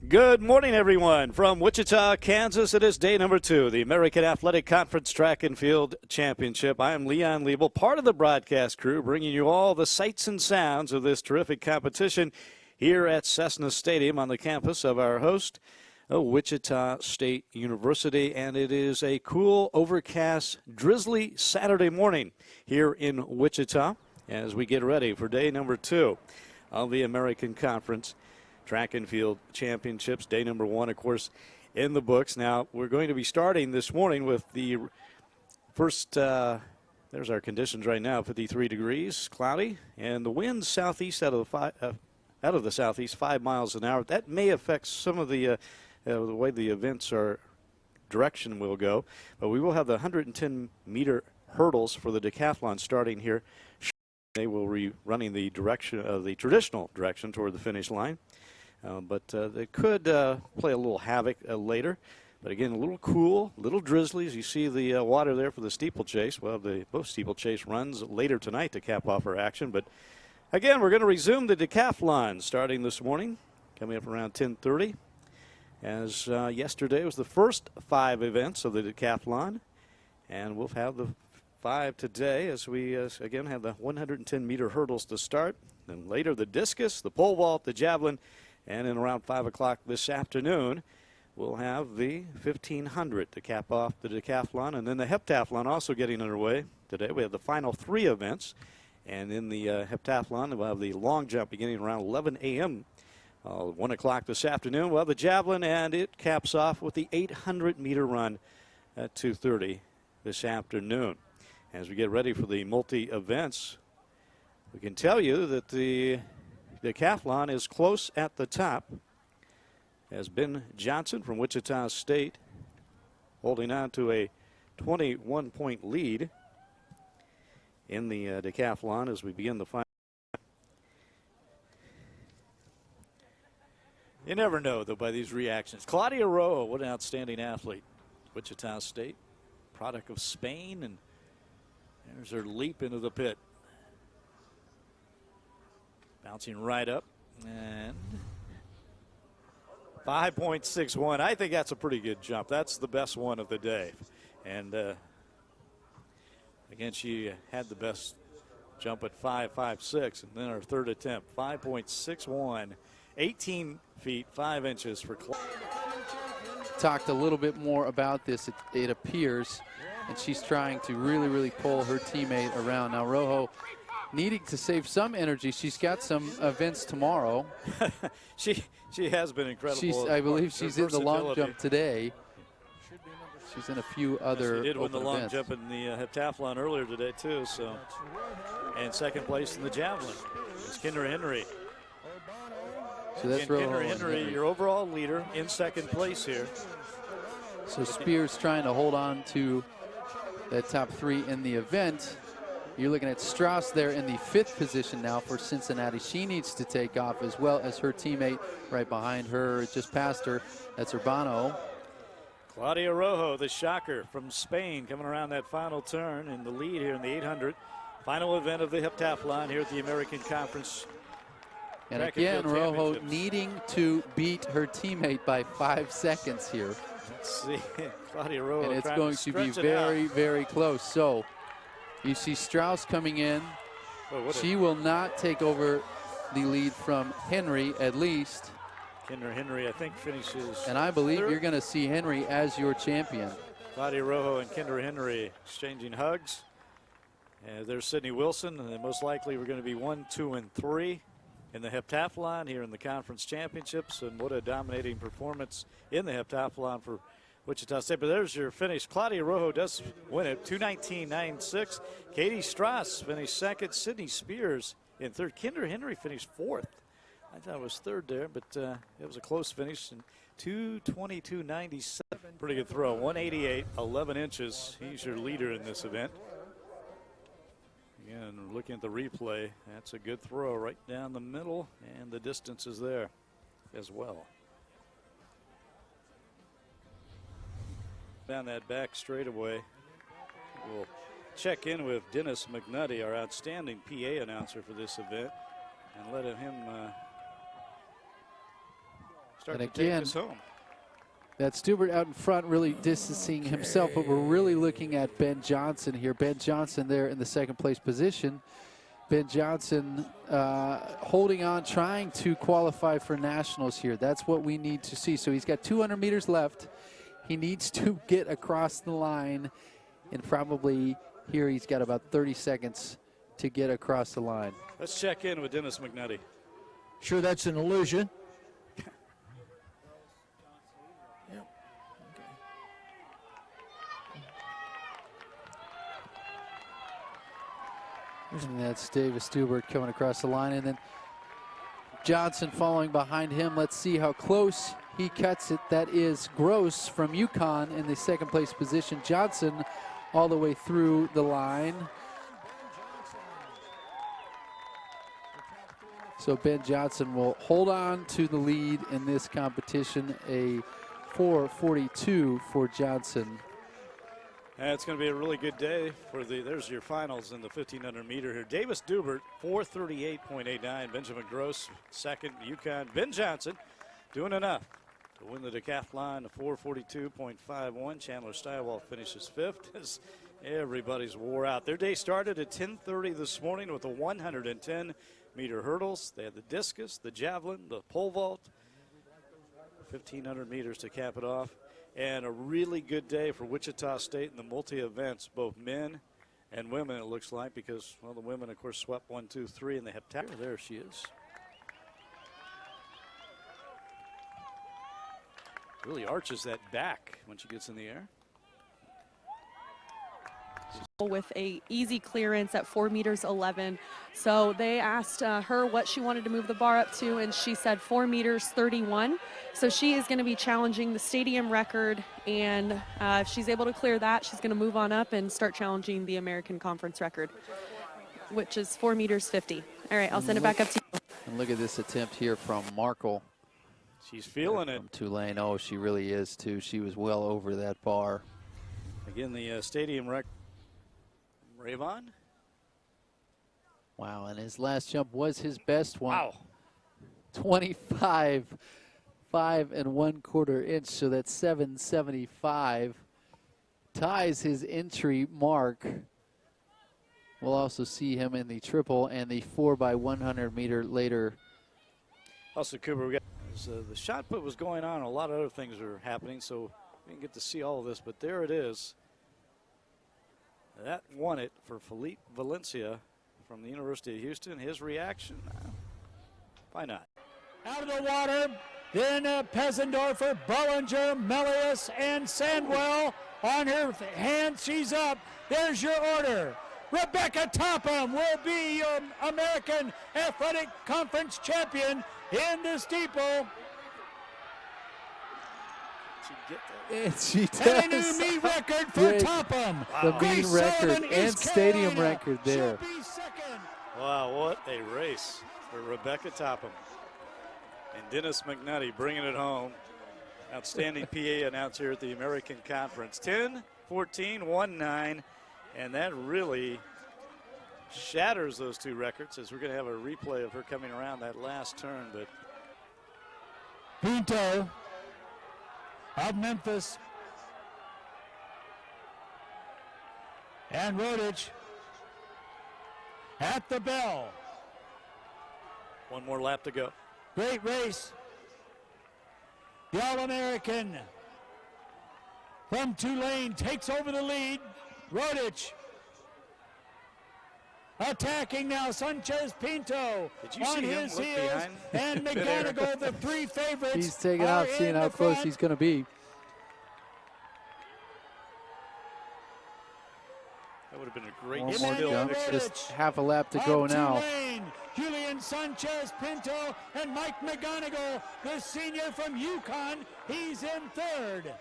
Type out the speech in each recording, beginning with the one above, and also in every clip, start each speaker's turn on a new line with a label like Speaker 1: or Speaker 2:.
Speaker 1: Good morning, everyone. From Wichita, Kansas, it is day number 2, the American Athletic Conference Track and Field Championship. I am Leon Liebel, part of the broadcast crew, bringing you all the sights and sounds of this terrific competition here at Cessna Stadium on the campus of our host, Wichita State University. And it is a cool, overcast, drizzly Saturday morning here in Wichita as we get ready for day number 2 of the American Conference Track and Field Championships. Day number 1, of course, in the books. Now, we're going to be starting this morning with the first, there's our conditions right now, 53 degrees, cloudy, and the wind southeast out of the southeast, 5 miles an hour. That may affect some of the way the events are, direction will go, but we will have the 110-meter hurdles for the decathlon starting here. They will be running the direction of the traditional direction toward the finish line. But they could play a little havoc later. But again, a little cool, a little drizzly. As you see the water there for the steeplechase. Well, both steeplechase runs later tonight to cap off our action. But again, we're going to resume the decathlon starting this morning, coming up around 10:30. As yesterday was the first 5 events of the decathlon. And we'll have the 5 today as we, again, have the 110-meter hurdles to start. Then later the discus, the pole vault, the javelin. And in around 5 o'clock this afternoon, we'll have the 1500 to cap off the decathlon. And then the heptathlon also getting underway today. We have the final 3 events. And in the heptathlon, we'll have the long jump beginning around 11 a.m. 1 o'clock this afternoon. We'll have the javelin, and it caps off with the 800-meter run at 2:30 this afternoon. As we get ready for the multi-events, we can tell you that the decathlon is close at the top as Ben Johnson from Wichita State holding on to a 21-point lead in the decathlon as we begin the final. You never know, though, by these reactions. Claudia Rojo, what an outstanding athlete. Wichita State, product of Spain, and there's her leap into the pit. Bouncing right up, and 5.61. I think that's a pretty good jump. That's the best one of the day. And again, she had the best jump at 5.56, and then her third attempt, 5.61, 18 feet, 5 inches for Claudia.
Speaker 2: Talked a little bit more about this, it appears, and she's trying to really pull her teammate around. Now, Rojo needing to save some energy. She's got some events tomorrow.
Speaker 1: she has been incredible.
Speaker 2: I believe she's in the long jump today. She's in a few other
Speaker 1: She did win the long
Speaker 2: events.
Speaker 1: jump in the heptathlon earlier today, too. So, and second place in the javelin. It's Kendra Henry.
Speaker 2: So that's
Speaker 1: Kendra Henry, your overall leader, in second place here.
Speaker 2: So Spears trying to hold on to that top 3 in the event. You're looking at Strauss there in the 5th position now for Cincinnati. She needs to take off as well as her teammate right behind her, just past her. That's Urbano.
Speaker 1: Claudia Rojo, the shocker from Spain, coming around that final turn in the lead here in the 800. Final event of the heptathlon here at the American Conference.
Speaker 2: And again, Rojo needing to beat her teammate by 5 seconds here.
Speaker 1: Let's see, Claudia Rojo.
Speaker 2: And it's going to be very close. So you see Strauss coming in. She will not take over the lead from Henry, at least.
Speaker 1: Kendra Henry, I think, finishes.
Speaker 2: And I believe you're going to see Henry as your champion.
Speaker 1: Claudia Rojo and Kendra Henry exchanging hugs. And there's Sydney Wilson, and most likely we're going to be 1, 2, and 3 in the heptathlon here in the conference championships. And what a dominating performance in the heptathlon for Wichita State. But there's your finish. Claudia Rojo does win it, 2:19.96. Katie Strauss finished second. Sydney Spears in third. Kendra Henry finished 4th. I thought it was 3rd there, but it was a close finish. And 2:22.97. Pretty good throw. 188, 11 inches. He's your leader in this event. Again, looking at the replay, that's a good throw right down the middle, and the distance is there as well. Down that back straightaway. We'll check in with Dennis McNutty, our outstanding PA announcer for this event, and let him start
Speaker 2: And
Speaker 1: to take
Speaker 2: again,
Speaker 1: us home.
Speaker 2: that Stubert out in front really distancing himself, but we're really looking at Ben Johnson here. Ben Johnson there in the second place position. Ben Johnson holding on, trying to qualify for nationals here. That's what we need to see. So he's got 200 meters left. He needs to get across the line, and probably here he's got about 30 seconds to get across the line.
Speaker 1: Let's check in with Dennis McNutty.
Speaker 3: Sure, that's an illusion.
Speaker 2: And that's Davis Stubert coming across the line, and then Johnson following behind him. Let's see how close he cuts it. That is Gross from UConn in the second place position. Johnson all the way through the line. So Ben Johnson will hold on to the lead in this competition. A 4:42 for Johnson.
Speaker 1: And it's going to be a really good day for there's your finals in the 1,500 meter here. Davis Dubert, 4:38.89. Benjamin Gross, second. UConn. Ben Johnson doing enough to win the decathlon, 4:42.51. Chandler Steiwald finishes fifth as everybody's wore out. Their day started at 10:30 this morning with the 110-meter hurdles. They had the discus, the javelin, the pole vault, 1,500 meters to cap it off. And a really good day for Wichita State in the multi-events, both men and women, it looks like, because, well, the women, of course, swept 1, 2, 3 in the heptathlon. There she is. Really arches that back when she gets in the air.
Speaker 4: With a easy clearance at 4 meters 11. So they asked her what she wanted to move the bar up to, and she said 4 meters 31. So she is going to be challenging the stadium record, and if she's able to clear that, she's going to move on up and start challenging the American Conference record, which is 4 meters 50. All right, I'll send it back up to you.
Speaker 2: And look at this attempt here from Markle.
Speaker 1: She's feeling it.
Speaker 2: From Tulane. Oh, she really is, too. She was well over that bar.
Speaker 1: Again, the stadium record. Rayvon?
Speaker 2: Wow, and his last jump was his best one.
Speaker 1: Wow.
Speaker 2: 25, 5 1/4 inch, so that's 775. Ties his entry mark. We'll also see him in the triple and the 4x100 meter later.
Speaker 1: Also, Cooper, we got the shot put was going on. A lot of other things are happening, so we didn't get to see all of this, but there it is. That won it for Felipe Valencia from the University of Houston. His reaction, why not?
Speaker 3: Out of the water, then Pesendorfer, Bollinger, Melius, and Sandwell on her hand. She's up. There's your order. Rebecca Topham will be your American Athletic Conference champion in the steeple.
Speaker 2: And she does.
Speaker 3: And a new meet record for Topham.
Speaker 2: The
Speaker 3: Grace
Speaker 2: meet record
Speaker 3: Sullivan,
Speaker 2: and
Speaker 3: East
Speaker 2: stadium
Speaker 3: Carolina.
Speaker 2: record there.
Speaker 3: She'll be second.
Speaker 1: Wow, what a race for Rebecca Topham. And Dennis McNutty bringing it home. Outstanding PA announcer here at the American Conference. 10-14-1-9, and that really shatters those two records as we're going to have a replay of her coming around that last turn. But
Speaker 3: Pinto of Memphis and Rodich at the bell.
Speaker 1: one more lap to go.
Speaker 3: Great race. The All-American from Tulane takes over the lead. Rodich attacking now. Sanchez Pinto
Speaker 1: Did you
Speaker 3: on
Speaker 1: see him
Speaker 3: his
Speaker 1: look
Speaker 3: heels.
Speaker 1: behind?
Speaker 3: And McGonigal, the three favorites.
Speaker 2: He's taking
Speaker 3: are
Speaker 2: off, seeing
Speaker 3: in
Speaker 2: how
Speaker 3: the
Speaker 2: close
Speaker 3: front.
Speaker 2: he's going to be.
Speaker 1: That would have been a great
Speaker 2: One more
Speaker 3: Emmanuel
Speaker 1: still
Speaker 2: jump.
Speaker 1: picture.
Speaker 2: Just half a lap to
Speaker 3: Of
Speaker 2: go now.
Speaker 3: Tulane, Julian Sanchez Pinto and Mike McGonigal, the senior from UConn. He's in third.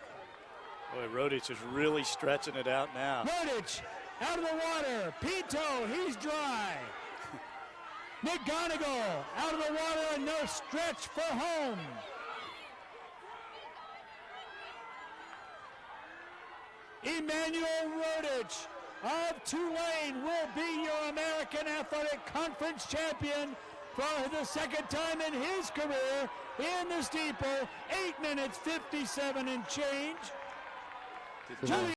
Speaker 1: Boy, Rodich is really stretching it out now.
Speaker 3: Rodich out of the water. Pinto, he's dry. McGonigal out of the water and no stretch for home. Emmanuel Rodich of Tulane will be your American Athletic Conference champion for the second time in his career in the steeple. 8 minutes 57 and change.
Speaker 2: So
Speaker 3: Julian